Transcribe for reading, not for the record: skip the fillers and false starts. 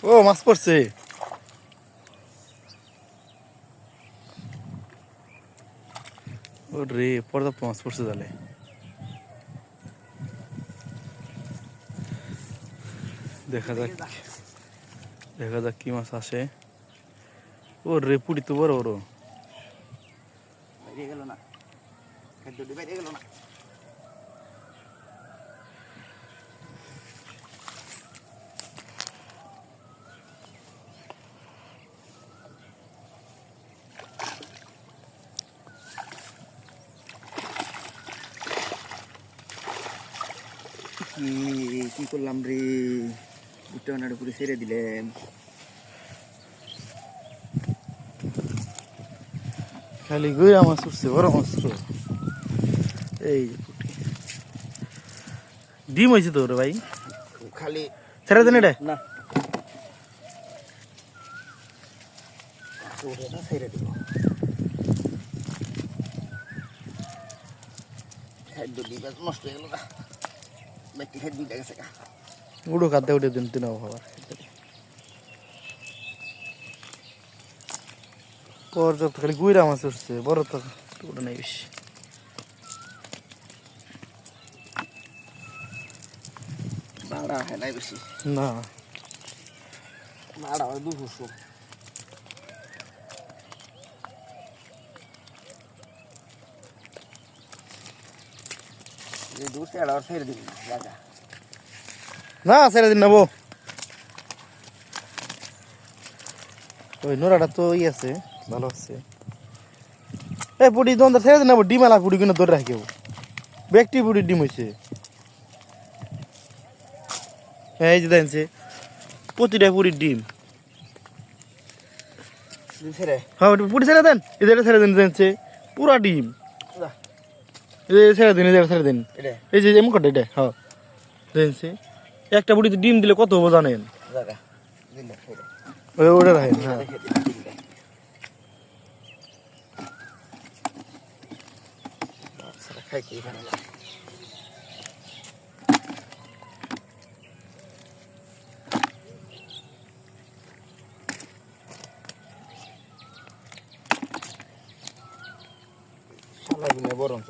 ও মাছ পড়ছে। ও রে পর্যাপ্ত মাছ পড়ছে জালে। দেখা যাক কি মাছ আসে। ও রে পুরি তো বড় বড়। বাইরে গেল না, খাদ্যটি বাইরে গেল না। কি করলাম রে, বুটটা ওনার উপরে ছেড়ে দিলেন। খালি গুইরা মাছ উঠছে, বড় মাছ তো। এই যে পুটি ডিম হয়েছে তো রে ভাই, খালি ছেড়ে দেন এটা। না, ছেড়ে দিব। খাদ্য দিবা নষ্ট হয়ে গেল না, ব্যক্তি খাদ্য দিতে গেছে। উড়ো খাদ্যে উঠে দিন তিন খাবার পর্যাপ্ত। খালি গুইরা মাছ উঠছে, বড় তো ওটা নেই বেশি। বাড়া হয় নাই বেশি, না বাড়া হয় 200। এই দুটো আর ছেড়ে দিবি না, রাজা। না ছেড়ে দিন নেবো। ওই নোড়াটা তো ই আছে, ভালো আছে। এই পুটি তোমাদের ছেড়ে দিন নেবো, ডিম আলা পুটি কিনে ধরে রাখেও। ব্যক্তি পুটির ডিম হয়েছে। এই যে দেখছে প্রতিটা পুরির ডিম। ছেড়ে হ্যাঁ পুটি ছেড়ে দেন, এদের ছেড়ে দেন, দেখছে পুরা ডিম। ছেড়ে দিন, এদের ছেড়ে দিন। এটা এই যে এমন কটা এটা, হ্যাঁ দেখছে একটা পুটিতে ডিম দিলে কত হবো জানেন? জায়গা দিলে ছেড়ে ওটা রাখেন। হ্যাঁ রেখে দিলে খাইতে এখানে শালা গুনে বরং